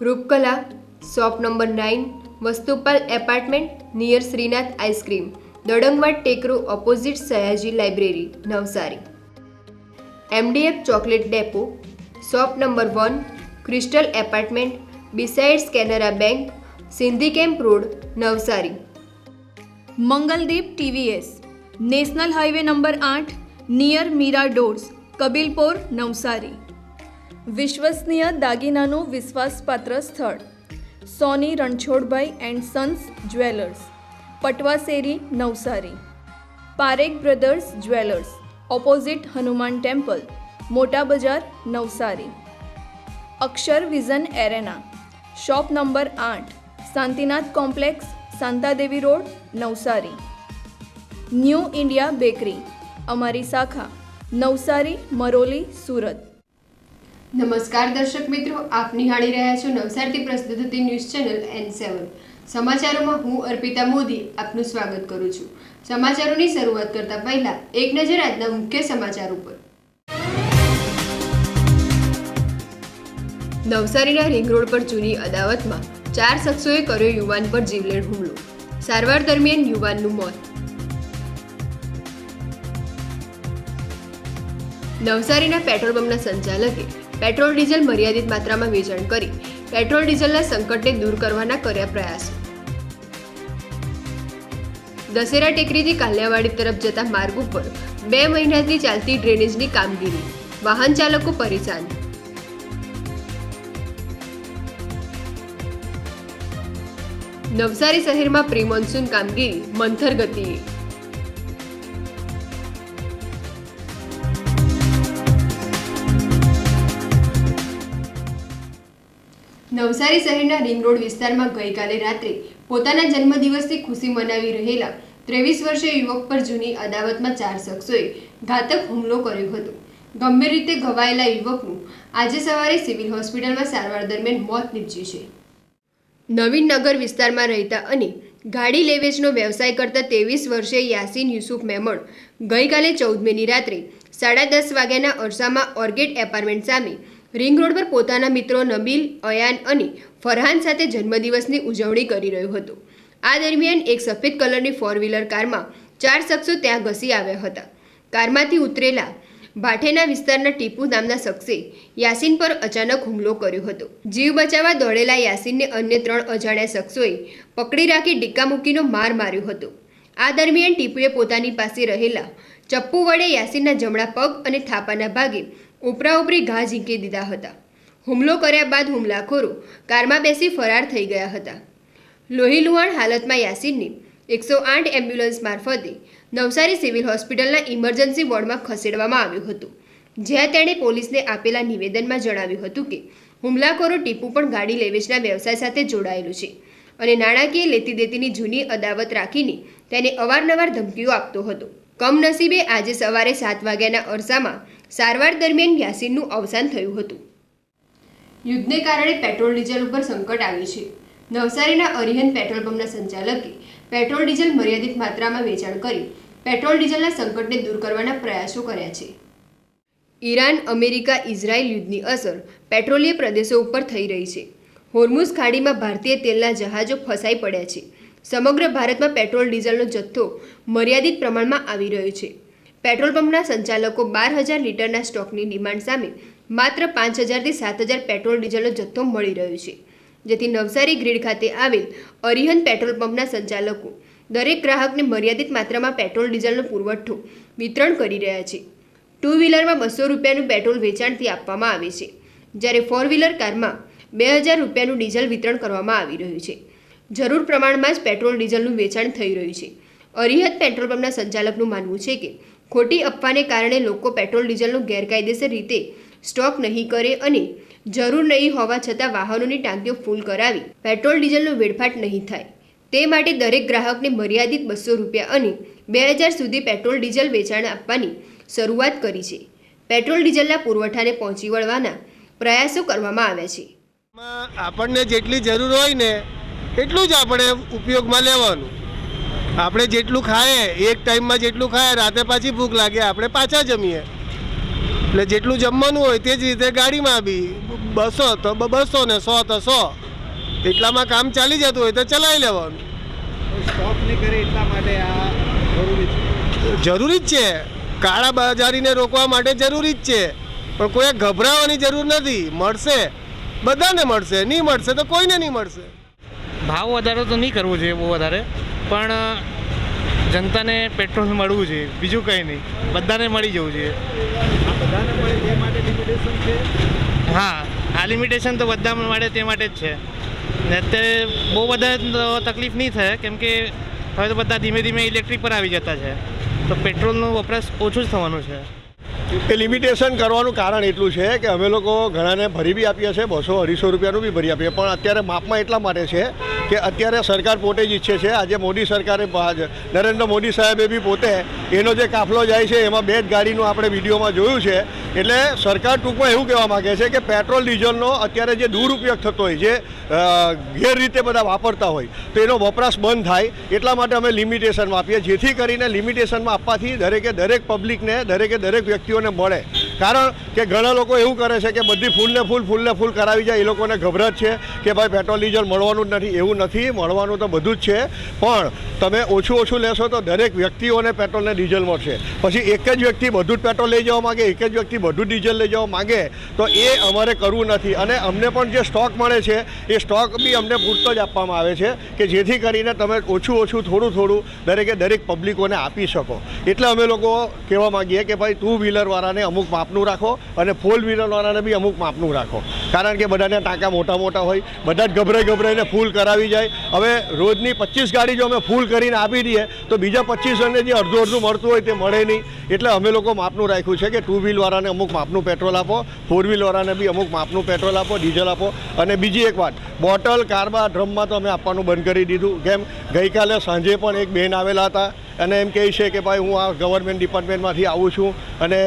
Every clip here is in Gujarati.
Rupkala, shop number 9, Vastupal apartment near Shrinath ice cream, Dadangwad ટેકરો opposite Sayaji library, Navsari. MDF chocolate depot, shop number 1, crystal apartment besides Canara bank, Sindhi camp road, Navsari. Mangaldeep TVS, national highway number 8, near Meera doors, Kabilpor, Navsari. વિશ્વસનીય દાગીનાનું વિશ્વાસપાત્ર સ્થળ Soni Ranchhodbhai and sons jewellers, Patwasheri, Navsari. Parekh brothers jewellers, opposite Hanuman temple, Mota Bazar, Navsari. Akshar vision arena, shop number 8, Shantinath complex, Shantadevi road, Navsari. New India bakery, અમારી શાખા નવસારી, મરોલી, સુરત. નમસ્કાર દર્શક મિત્રો, આપ નિહાળી રહ્યા છો નવસારીથી પ્રસ્તુત થતી ન્યૂઝ ચેનલ N7. સમાચારોમાં હું અર્પિતા મોદી આપનું સ્વાગત કરું છું. સમાચારોની શરૂઆત કરતા પહેલા એક નજર આજના મુખ્ય સમાચાર ઉપર. નવસારીના રિંગ રોડ પર જૂની અદાવતમાં 4 શખ્સોએ કર્યો યુવાન પર જીવલેણ હુમલો. સારવાર દરમિયાન યુવાનનું મોત. નવસારીના પેટ્રોલ પંપના સંચાલકે પેટ્રોલ ડીઝલ મર્યાદિત માત્રામાં વેચાણ કરી પેટ્રોલ ડીઝલના સંકટને દૂર કરવાના કર્યા પ્રયાસો. દશેરા ટેકરીથી કાલિયાવાડી તરફ જતા માર્ગ ઉપર 2 મહિનાથી ચાલતી ડ્રેનેજની કામગીરી, વાહન ચાલકો પરેશાન. નવસારી શહેરમાં પ્રી મોન્સૂન કામગીરી મંથર ગતિએ. નવસારી શહેરના રિંગ રોડ વિસ્તારમાં ગઈકાલે રાત્રે પોતાના જન્મદિવસની ખુશી મનાવી રહેલા 23 વર્ષીય યુવક પર જૂની અદાવતમાં 4 શખ્સોએ ઘાતક હુમલો કર્યો હતો. ગંભીર રીતે ઘવાયેલા યુવકનું આજે સવારે સિવિલ હોસ્પિટલમાં સારવાર દરમિયાન મોત નીપજ્યું છે. નવીન નગર વિસ્તારમાં રહેતા અને ગાડી લેવેચનો વ્યવસાય કરતા 23 વર્ષીય યાસીન યુસુફ મેમણ ગઈકાલે 14 મેની રાત્રે 10:30 વાગ્યાના અરસામાં ઓર્ગેટ એપાર્ટમેન્ટ સામે રિંગ રોડ પર પોતાના મિત્રો નબીલ, અયાન અને ફરહાન સાથે જન્મદિવસની ઉજવણી કરી રહ્યો હતો. આ દરમિયાન એક સફેદ કલરની 4-વ્હીલર કારમાં 4 શખ્સો ત્યાં ઘસી આવ્યા હતા. કારમાંથી ઉતરેલા ભાઠેના વિસ્તારના ટીપુ નામના શખ્સે યાસીન પર અચાનક હુમલો કર્યો હતો. જીવ બચાવવા દોડેલા યાસીનને અન્ય 3 અજાણ્યા શખ્સોએ પકડી રાખી ડિક્કા મૂકીનો માર માર્યો હતો. આ દરમિયાન ટીપુએ પોતાની પાસે રહેલા ચપ્પુ વડે યાસીનના જમણા પગ અને થાપાના ભાગે ઉપરાઉપરી ઘા ઝીંકી દીધા હતા. હુમલો કર્યા બાદ હુમલાખોરો કારમાં બેસી ફરાર થઈ ગયા હતા. લોહીલુહાણ હાલતમાં યાસીનને 108 એમ્બ્યુલન્સ મારફતે નવસારી સિવિલ હોસ્પિટલના ઇમરજન્સી વોર્ડમાં ખસેડવામાં આવ્યું હતું, જ્યાં તેણે પોલીસને આપેલા નિવેદનમાં જણાવ્યું હતું કે હુમલાખોરો ટીપુ પણ ગાડી લેવેચના વ્યવસાય સાથે જોડાયેલું છે અને નાણાકીય લેતી દેતીની જૂની અદાવત રાખીને તેને અવારનવાર ધમકીઓ આપતો હતો. કમનસીબે આજે સવારે 7 વાગ્યાના અરસામાં સારવાર દરમિયાન યાસીનનું અવસાન થયું હતું. યુદ્ધને કારણે પેટ્રોલ ડીઝલ ઉપર સંકટ આવ્યું છે. નવસારીના અરિહંત પેટ્રોલ પંપના સંચાલકે પેટ્રોલ ડીઝલ મર્યાદિત માત્રામાં વેચાણ કરી પેટ્રોલ ડીઝલના સંકટને દૂર કરવાના પ્રયાસો કર્યા છે. ઈરાન, અમેરિકા, ઇઝરાયલ યુદ્ધની અસર પેટ્રોલિયમ પ્રદેશો ઉપર થઈ રહી છે. હોર્મુઝ ખાડીમાં ભારતીય તેલના જહાજો ફસાઈ પડ્યા છે. સમગ્ર ભારતમાં પેટ્રોલ ડીઝલનો જથ્થો મર્યાદિત પ્રમાણમાં આવી રહ્યો છે. પેટ્રોલ પંપના સંચાલકો 12,000 લીટરના સ્ટોકની ડિમાન્ડ સામે માત્ર 5,000 થી 7,000 પેટ્રોલ ડીઝલનો જથ્થો મળી રહ્યો છે, જેથી નવસારી ગ્રીડ ખાતે આવેલ અરિહંત પેટ્રોલ પંપના સંચાલકો દરેક ગ્રાહકને મર્યાદિત માત્રામાં પેટ્રોલ ડીઝલનો પુરવઠો વિતરણ કરી રહ્યા છે. 2 વ્હીલરમાં 200 રૂપિયાનું પેટ્રોલ વેચાણથી આપવામાં આવે છે, જ્યારે 4 વ્હીલર કારમાં 2,000 રૂપિયાનું ડીઝલ વિતરણ કરવામાં આવી રહ્યું છે. જરૂર પ્રમાણમાં જ પેટ્રોલ ડીઝલનું વેચાણ થઈ રહ્યું છે. અરિહંત પેટ્રોલ પંપના સંચાલકનું માનવું છે કે ખોટી અફવાને કારણે લોકો પેટ્રોલ ડીઝલનો ગેરકાયદેસર રીતે સ્ટોક નહીં કરે અને જરૂર નહીં હોવા છતાં વાહનોની ટાંકીઓ ફૂલ કરાવી પેટ્રોલ ડીઝલનો વેડફાટ નહીં થાય તે માટે દરેક ગ્રાહકને મર્યાદિત 200 રૂપિયા અને 2,000 સુધી પેટ્રોલ ડીઝલ વેચાણ આપવાની શરૂઆત કરી છે. પેટ્રોલ ડીઝલના પુરવઠાને પહોંચી વળવાના પ્રયાસો કરવામાં આવ્યા છે. આપણને જેટલી જરૂર હોય ને એટલું જ આપણે ઉપયોગમાં લેવાનું. આપણે જેટલું ખાઈએ એક ટાઈમમાં જેટલું ખાઈએ રાતે પાછી ભૂખ લાગે આપણે પાછા જમીએ. એટલે જેટલું જમવાનું હોય તે જ રીતે ગાડીમાં બી 200 તો 200 ને 100 તો 100 એટલામાં કામ ચાલી જતું હોય તો ચલાવી લેવાનું. સ્ટોક નહીં કરે એટલા માટે આ જરૂરી જ છે, કાળા બજારીને રોકવા માટે જરૂરી જ છે, પણ કોઈએ ગભરાવાની જરૂર નથી. મળશે, બધાને મળશે, નહીં મળશે તો કોઈને નહીં મળશે. ભાવ વધારો તો નહીં કરવો જોઈએ બહુ વધારે, પણ જનતાને પેટ્રોલ મળવું જોઈએ, બીજું કંઈ નહીં, બધાને મળી જવું જોઈએ. બધાને મળે તે માટે લિમિટેશન છે. હા, આ લિમિટેશન તો બધા મળે તે માટે જ છે. ને અત્યારે બહુ બધા તકલીફ નહીં થાય, કેમ કે હવે તો બધા ધીમે ધીમે ઇલેક્ટ્રિક પર આવી જતા છે, તો પેટ્રોલનો વપરાશ ઓછું જ થવાનું છે. એ લિમિટેશન કરવાનું કારણ એટલું છે કે અમે લોકો ઘણાને ભરી બી આપીએ છીએ, 200-250 રૂપિયાનું બી ભરી આપીએ, પણ અત્યારે માપમાં એટલા માટે છે કે અત્યારે સરકાર પોતે જ ઈચ્છે છે. આજે મોદી સરકારે, નરેન્દ્ર મોદી સાહેબે બી પોતે એનો જે કાફલો જાય છે એમાં 2 જ ગાડીનું આપણે વિડીયોમાં જોયું છે. એટલે સરકાર ટૂંકમાં એવું કહેવા માગે છે કે પેટ્રોલ ડીઝલનો અત્યારે જે દુરુપયોગ થતો હોય, જે ગેરરીતે બધા વાપરતા હોય, તો એનો વપરાશ બંધ થાય એટલા માટે અમે લિમિટેશનમાં આપીએ, જેથી કરીને લિમિટેશનમાં આપવાથી દરેક પબ્લિકને, દરેક વ્યક્તિઓને મળે. કારણ કે ઘણા લોકો એવું કરે છે કે બધી ફૂલને ફૂલ કરાવી જાય, એ લોકોને ગભરાટ છે કે ભાઈ પેટ્રોલ ડીઝલ મળવાનું જ નથી. એવું નથી, મળવાનું તો બધું જ છે, પણ તમે ઓછું લેશો તો દરેક વ્યક્તિઓને પેટ્રોલ ને ડીઝલ મળશે. પછી એક જ વ્યક્તિ બધું જ પેટ્રોલ લઈ જવા માગે, એક જ વ્યક્તિ બધું ડીઝલ લઈ જવા માગે, તો એ અમારે કરવું નથી. અને અમને પણ જે સ્ટોક મળે છે એ સ્ટોક બી અમને પૂરતો જ આપવામાં આવે છે કે જેથી કરીને તમે ઓછું થોડું દરેક પબ્લિકોને આપી શકો. એટલે અમે લોકો કહેવા માગીએ કે ભાઈ 2 વ્હીલરવાળાને અમુક માપનું રાખો અને 4 વ્હીલરવાળાને બી અમુક માપનું રાખો. કારણ કે બધાના ટાંકા મોટા હોય, બધા જ ગભરાઈને ફૂલ કરાવી જાય. હવે રોજની 25 ગાડી જો અમે ફૂલ કરીને આપી દઈએ તો બીજા 25 જણને જે અડધું મળતું હોય તે મળે નહીં. એટલે અમે લોકો માપનું રાખ્યું છે કે 2 વ્હીલવાળાને અમુક માપનું પેટ્રોલ આપો, 4 વ્હીલવાળાને બી અમુક માપનું પેટ્રોલ આપો, ડીઝલ આપો. અને બીજી એક વાત, બોટલ, કારબા, ડ્રમમાં તો અમે આપવાનું બંધ કરી દીધું. કેમ, ગઈકાલે સાંજે પણ એક બહેન આવેલા હતા અને એમ કહે છે કે ભાઈ હું આ ગવર્મેન્ટ ડિપાર્ટમેન્ટમાંથી આવું છું અને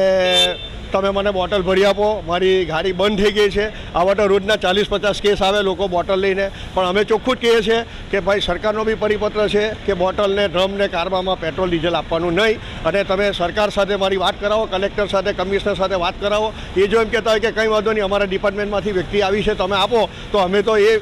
તમે મને બોટલ ભરી આપો, મારી ગાડી બંધ થઈ ગઈ છે. આવા તો રોજના 40-50 કેસ આવે લોકો બોટલ લઈને. પણ અમે ચોખ્ખું જ કહીએ છીએ કે ભાઈ સરકારનો બી પરિપત્ર છે કે બોટલને, ડ્રમને, કારબામાં પેટ્રોલ ડીઝલ આપવાનું નહીં. અને તમે સરકાર સાથે મારી વાત કરાવો, કલેક્ટર સાથે, કમિશનર સાથે વાત કરાવો. એ જો એમ કહેતા હોય કે કંઈ વાંધો નહીં, અમારા ડિપાર્ટમેન્ટમાંથી વ્યક્તિ આવી છે, તમે આપો, તો અમે તો એ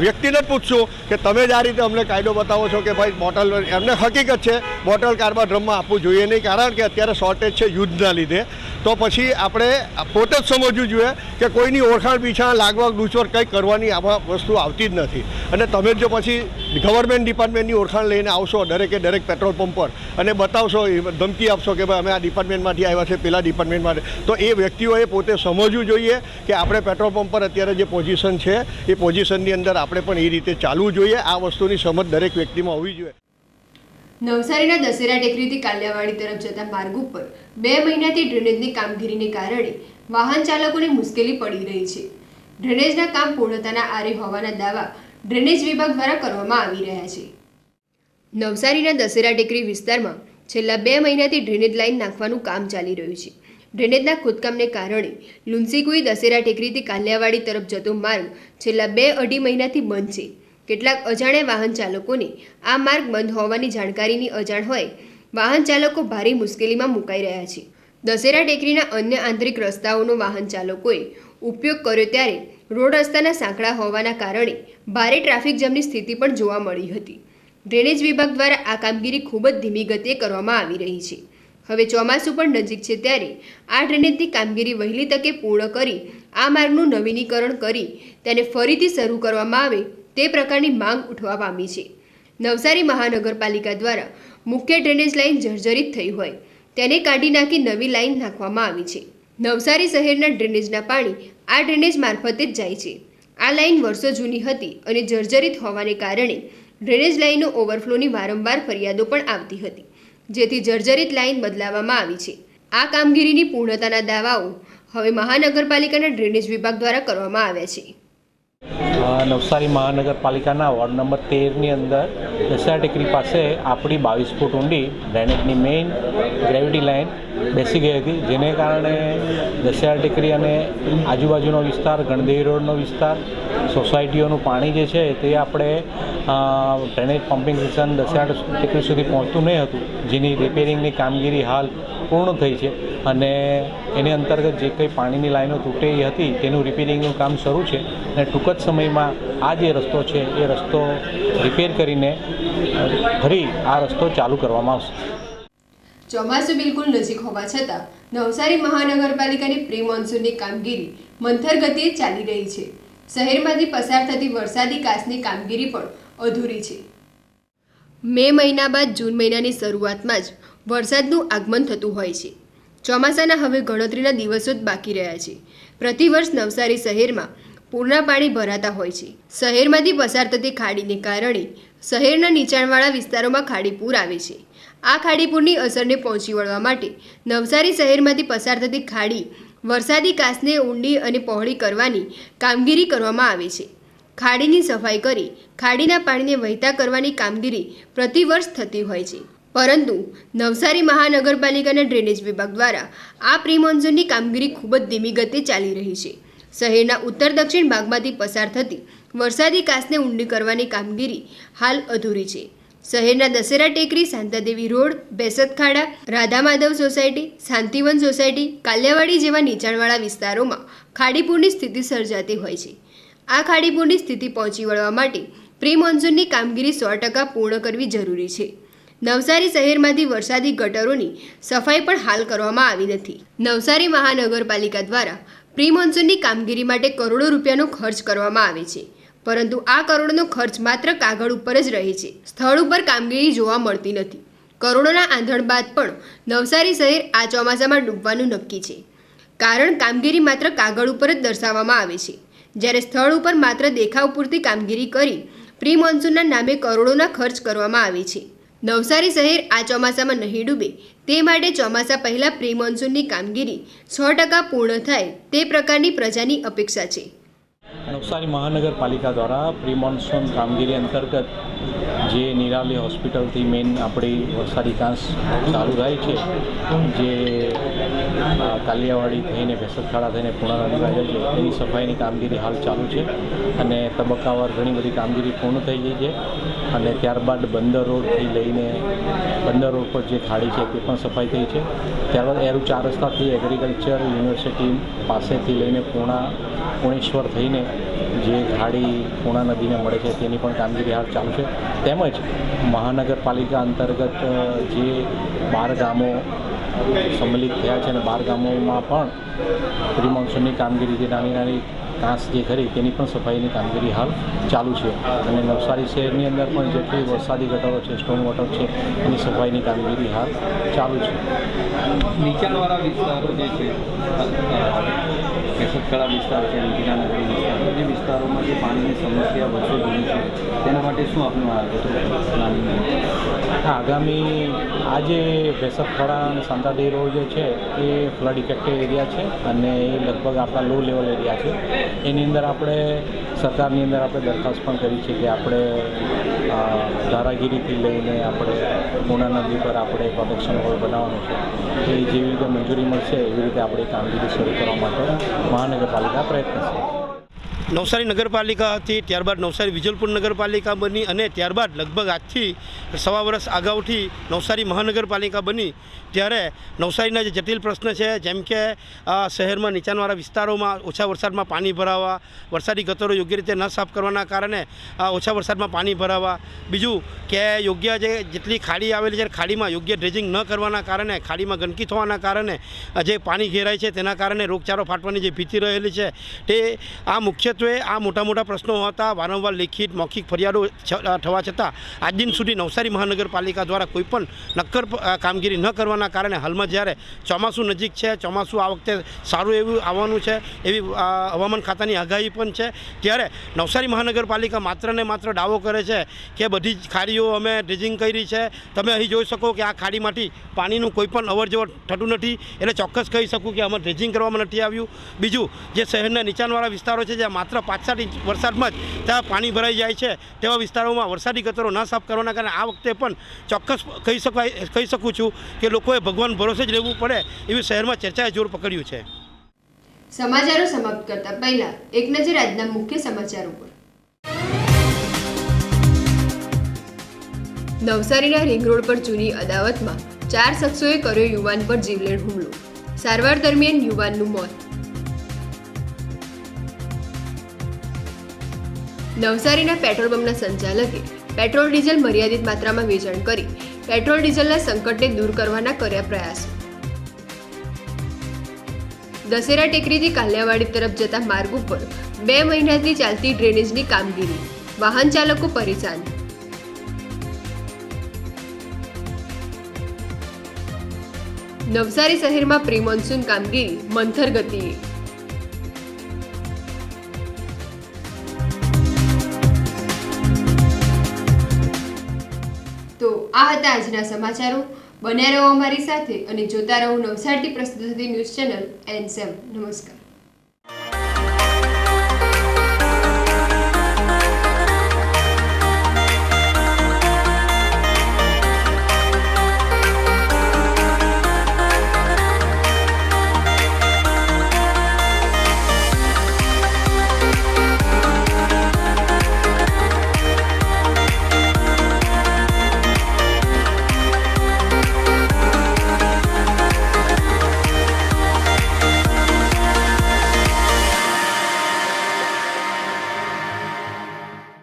વ્યક્તિને જ પૂછશું કે તમે જ આ રીતે અમને કાયદો બતાવો છો કે ભાઈ બોટલ, એમને હકીકત છે બોટલ, કારબા, ડ્રમમાં આપવું જોઈએ નહીં. કારણ કે અત્યારે શોર્ટેજ છે યુદ્ધના લીધે. તો પછી આપણે પોતે જ સમજવું જોઈએ કે કોઈની ઓળખાણ પીછાણ લાગવા ડૂચોર કંઈ કરવાની આવા વસ્તુ આવતી જ નથી. અને તમે જો પછી ગવર્મેન્ટ ડિપાર્ટમેન્ટની ઓળખાણ લઈને આવશો દરેક પેટ્રોલ પંપ પર અને બતાવશો, ધમકી આપશો કે ભાઈ અમે આ ડિપાર્ટમેન્ટમાંથી આવ્યા છે, પેલા ડિપાર્ટમેન્ટમાંથી, તો એ વ્યક્તિઓએ પોતે સમજવું જોઈએ કે આપણે પેટ્રોલ પંપ પર અત્યારે જે પોઝિશન છે એ પોઝિશનની અંદર આપણે પણ એ રીતે ચાલવું જોઈએ. આ વસ્તુની સમજ દરેક વ્યક્તિમાં હોવી જોઈએ. નવસારીના દશેરા ટેકરીથી કાલિયાવાડી તરફ જતા માર્ગ ઉપર 2 મહિનાથી ડ્રેનેજની કામગીરીને કારણે વાહન ચાલકોને મુશ્કેલી પડી રહી છે. ડ્રેનેજના કામ પૂર્ણતાના આરે હોવાના દાવા ડ્રેનેજ વિભાગ દ્વારા કરવામાં આવી રહ્યા છે. નવસારીના દશેરા ટેકરી વિસ્તારમાં છેલ્લા 2 મહિનાથી ડ્રેનેજ લાઇન નાખવાનું કામ ચાલી રહ્યું છે. ડ્રેનેજના ખોદકામને કારણે લુન્સીકુઈ દશેરા ટેકરીથી કાલિયાવાડી તરફ જતો માર્ગ છેલ્લા 2-2.5 મહિનાથી બંધ છે. કેટલાક અજાણ્યા વાહન ચાલકોને આ માર્ગ બંધ હોવાની જાણકારીની અજાણ હોય વાહન ચાલકો ભારે મુશ્કેલીમાં મુકાઈ રહ્યા છે. દશેરા ટેકરીના અન્ય આંતરિક રસ્તાઓનો વાહન ચાલકોએ ઉપયોગ કર્યો ત્યારે રોડ રસ્તાના સાંકડા હોવાના કારણે ભારે ટ્રાફિક જામની સ્થિતિ પણ જોવા મળી હતી. ડ્રેનેજ વિભાગ દ્વારા આ કામગીરી ખૂબ જ ધીમી ગતિએ કરવામાં આવી રહી છે. હવે ચોમાસું પણ નજીક છે ત્યારે આ ડ્રેનેજની કામગીરી વહેલી તકે પૂર્ણ કરી આ માર્ગનું નવીનીકરણ કરી તેને ફરીથી શરૂ કરવામાં આવે તે પ્રકારની માંગ ઉઠવા પામી છે. નવસારી મહાનગરપાલિકા દ્વારા મુખ્ય ડ્રેનેજ લાઇન જર્જરિત થઈ હોય તેને કાઢી નાખી નવી લાઇન નાખવામાં આવી છે. નવસારી શહેરના ડ્રેનેજના પાણી આ ડ્રેનેજ મારફતે જ જાય છે. આ લાઇન વર્ષો જૂની હતી અને જર્જરિત હોવાને કારણે ડ્રેનેજ લાઇનનો ઓવરફ્લોની વારંવાર ફરિયાદો પણ આવતી હતી, જેથી જર્જરિત લાઇન બદલાવવામાં આવી છે. આ કામગીરીની પૂર્ણતાના દાવાઓ હવે મહાનગરપાલિકાના ડ્રેનેજ વિભાગ દ્વારા કરવામાં આવ્યા છે. નવસારી મહાનગરપાલિકાના વોર્ડ નંબર 13ની અંદર દશેરા ટેકરી પાસે આપણી 22 ફૂટ ઊંડી ડ્રેનેજની મેઇન ગ્રેવિટી લાઇન બેસી ગઈ હતી, જેને કારણે દશિયાળ ટેકરી અને આજુબાજુનો વિસ્તાર, ગણદેવી રોડનો વિસ્તાર, સોસાયટીઓનું પાણી જે છે તે આપણે ડ્રેનેજ પમ્પિંગ સ્ટેશન દશિયાળ ટેકરી સુધી પહોંચતું નહીં હતું, જેની રિપેરિંગની કામગીરી હાલ પૂર્ણ થઈ છે અને એની અંતર્ગત જે કંઈ પાણીની લાઈનો તૂટેલી હતી તેનું રિપેરિંગનું કામ શરૂ છે અને ટૂંક જ સમયમાં આ જે રસ્તો છે એ રસ્તો રિપેર કરીને ફરી આ રસ્તો ચાલુ કરવામાં આવશે. ચોમાસું બિલકુલ નજીક હોવા છતાં નવસારી મહાનગરપાલિકાની પ્રી મોન્સૂનની કામગીરી મંથર ગતિએ ચાલી રહી છે. શહેરમાંથી પસાર થતી વરસાદી કાંસની કામગીરી પણ અધૂરી છે. મે મહિના બાદ જૂન મહિનાની શરૂઆતમાં જ વરસાદનું આગમન થતું હોય છે. ચોમાસાના હવે ગણતરીના દિવસો જ બાકી રહ્યા છે. પ્રતિવર્ષ નવસારી શહેરમાં પૂરના પાણી ભરાતા હોય છે. શહેરમાંથી પસાર થતી ખાડીને કારણે શહેરના નીચાણવાળા વિસ્તારોમાં ખાડીપૂર આવે છે. આ ખાડીપૂરની અસરને પહોંચી વળવા માટે નવસારી શહેરમાંથી પસાર થતી ખાડી વરસાદી કાંસને ઊંડી અને પહોળી કરવાની કામગીરી કરવામાં આવે છે. ખાડીની સફાઈ કરી ખાડીના પાણીને વહેતા કરવાની કામગીરી પ્રતિવર્ષ થતી હોય છે. પરંતુ નવસારી મહાનગરપાલિકાના ડ્રેનેજ વિભાગ દ્વારા આ પ્રી મોન્સૂનની કામગીરી ખૂબ જ ધીમી ગતિએ ચાલી રહી છે. શહેરના ઉત્તર દક્ષિણ ભાગમાંથી પસાર થતી વરસાદી કાંસને ઊંડી કરવાની કામગીરી હાલ અધૂરી છે. શહેરના Dashera Tekri, Shantadevi road, Besatkhada, Radha Madhav society, Shantivan society, Kaliyawadi જેવા નીચાણવાળા વિસ્તારોમાં ખાડીપૂરની સ્થિતિ સર્જાતી હોય છે. આ ખાડીપૂરની સ્થિતિ પહોંચી વળવા માટે પ્રી મોન્સૂનની કામગીરી 100% પૂર્ણ કરવી જરૂરી છે. નવસારી શહેરમાંથી વરસાદી ગટરોની સફાઈ પણ હાલ કરવામાં આવી નથી. નવસારી મહાનગરપાલિકા દ્વારા પ્રી મોન્સૂનની કામગીરી માટે કરોડો રૂપિયાનો ખર્ચ કરવામાં આવે છે, પરંતુ આ કરોડોનો ખર્ચ માત્ર કાગળ ઉપર જ રહે છે. સ્થળ ઉપર કામગીરી જોવા મળતી નથી. કરોડોના આંધણ બાદ પણ નવસારી શહેર આ ચોમાસામાં ડૂબવાનું નક્કી છે. કારણ કામગીરી માત્ર કાગળ ઉપર જ દર્શાવવામાં આવે છે, જ્યારે સ્થળ ઉપર માત્ર દેખાવ પૂરતી કામગીરી કરી પ્રી મોન્સૂનના નામે કરોડોના ખર્ચ કરવામાં આવે છે. નવસારી શહેર આ ચોમાસામાં નહીં ડૂબે તે માટે ચોમાસા પહેલાં પ્રી મોન્સૂનની કામગીરી 100% પૂર્ણ થાય તે પ્રકારની પ્રજાની અપેક્ષા છે. નવસારી મહાનગરપાલિકા દ્વારા પ્રી મોન્સૂન કામગીરી અંતર્ગત જે નિરાલી હોસ્પિટલથી મેઇન આપણી વરસાદી કાંસ ચાલુ થાય છે, જે કાલિયાવાડી થઈને ભેસતખાડા થઈને પૂર્ણા નદી જાય છે, એની સફાઈની કામગીરી હાલ ચાલુ છે અને તબક્કાવાર ઘણી બધી કામગીરી પૂર્ણ થઈ ગઈ છે. અને ત્યારબાદ બંદર રોડથી લઈને બંદર રોડ પર જે ખાડી છે તે પણ સફાઈ થઈ છે. ત્યારબાદ એરુ 4 રસ્તાથી એગ્રીકલ્ચર યુનિવર્સિટી પાસેથી લઈને પૂર્ણેશ્વર થઈને જે ખાડી પૂર્ણા નદીને મળે છે તેની પણ કામગીરી હાલ ચાલુ છે. તેમજ મહાનગરપાલિકા અંતર્ગત જે 12 ગામો સંમલિત થયા છે અને 12 ગામોમાં પણ પ્રી મોન્સૂનની કામગીરી જે નાની નાની કાંસ જે ખરી તેની પણ સફાઈની કામગીરી હાલ ચાલુ છે. અને નવસારી શહેરની અંદર પણ જેટલી વરસાદી ગટરો છે, સ્ટોમ વોટર છે, એની સફાઈની કામગીરી હાલ ચાલુ છે. નીચાણવાળા વિસ્તારો જે છે, કેશોદકળા વિસ્તાર છે, ગીરાનગરી વિસ્તાર, જે વિસ્તારોમાં જે પાણીની સમસ્યા વર્ષો જૂની છે, તેના માટે શું આપનું આગામી આ જે ભેસતખાડા અને શાંતાદેવી રોડ જે છે એ ફ્લડ ઇફેક્ટેડ એરિયા છે અને એ લગભગ આપણા લો લેવલ એરિયા છે. એની અંદર આપણે સરકારની અંદર આપણે દરખાસ્ત પણ કરી છે કે આપણે ધારાગીરીથી લઈને આપણે પૂર્ણા નદી પર આપણે પ્રોટેક્શન વોલ બનાવવાનો છે. એ જેવી રીતે મંજૂરી મળશે એવી રીતે આપણે કામગીરી શરૂ કરવા માટે મહાનગરપાલિકા પ્રયત્નશીલ. નવસારી નગરપાલિકા હતી, ત્યારબાદ નવસારી વિજલપુર નગરપાલિકા બની અને ત્યારબાદ લગભગ આજથી 1.5 વર્ષ અગાઉથી નવસારી મહાનગરપાલિકા બની. ત્યારે નવસારીના જે જટિલ પ્રશ્ન છે, જેમ કે શહેરમાં નીચાણવાળા વિસ્તારોમાં ઓછા વરસાદમાં પાણી ભરાવા, વરસાદી ગટરો યોગ્ય રીતે ન સાફ કરવાના કારણે ઓછા વરસાદમાં પાણી ભરાવા, બીજું કે યોગ્ય જેટલી ખાડી આવેલી છે ખાડીમાં યોગ્ય ડ્રેજિંગ ન કરવાના કારણે, ખાડીમાં ગંદકી થવાના કારણે જે પાણી ઘેરાય છે તેના કારણે રોગચાળો ફાટવાની જે ભીતિ રહેલી છે તે આ મુખ્યત્વે આ મોટા મોટા પ્રશ્નો હતા. વારંવાર લેખિત મૌખિક ફરિયાદો થવા છતાં આજ દિન સુધી નવસારી મહાનગરપાલિકા દ્વારા કોઈપણ નક્કર કામગીરી ન કરવાના કારણે હાલમાં જ્યારે ચોમાસું નજીક છે, ચોમાસું આ વખતે સારું એવું આવવાનું છે એવી હવામાન ખાતાની આગાહી પણ છે, ત્યારે નવસારી મહાનગરપાલિકા માત્ર ને માત્ર દાવો કરે છે કે બધી જ ખાડીઓ અમે ડ્રેજિંગ કરી છે. તમે અહીં જોઈ શકો કે આ ખાડીમાંથી પાણીનું કોઈ પણ અવર જવર થતું નથી, એટલે ચોક્કસ કહી શકું કે અમે ડ્રેજિંગ કરવામાં નથી આવ્યું. બીજું જે શહેરના નીચાણવાળા વિસ્તારો છે જ્યાં માત્ર 5-7 ઇંચ વરસાદમાં જ ત્યાં પાણી ભરાઈ જાય છે. તેવા વિસ્તારોમાં વરસાદી ગટરો ન સાફ કરવાના કારણે આ વખતે પણ ચોક્કસ કહી શકું છું કે લોકોએ ભગવાન ભરોસે જ રહેવું પડે એવી શહેરમાં ચર્ચાએ જોર પકડ્યું છે. સમાચારો સમાપ્ત કરતા પહેલા એક નજર આજના મુખ્ય સમાચારો પર. નવસારીના રિંગ રોડ પર જૂની અદાવતમાં 4 શખ્સોએ કર્યો યુવાન પર જીવલેણ હુમલો. સારવાર દરમિયાન યુવાનનું મોત. નવસારીના પેટ્રોલ પંપના સંચાલકે પેટ્રોલ ડીઝલ મર્યાદિત માત્રામાં વેચાણ કરી પેટ્રોલ ડીઝલના સંકટને દૂર કરવાના કર્યા પ્રયાસો. દશેરા ટેકરીથી કાલિયાવાડી તરફ જતા માર્ગ ઉપર 2 મહિનાથી ચાલતી ડ્રેનેજની કામગીરી. વાહન ચાલકો પરેશાન. નવસારી શહેરમાં પ્રી મોન્સૂન કામગીરી મંથર ગતિએ. તો આ હતા આજના સમાચારો. બન્યા રહો અમારી સાથે અને જોતા રહો નવસારી પ્રસ્તુત થતી ન્યૂઝ ચેનલ N7. નમસ્કાર.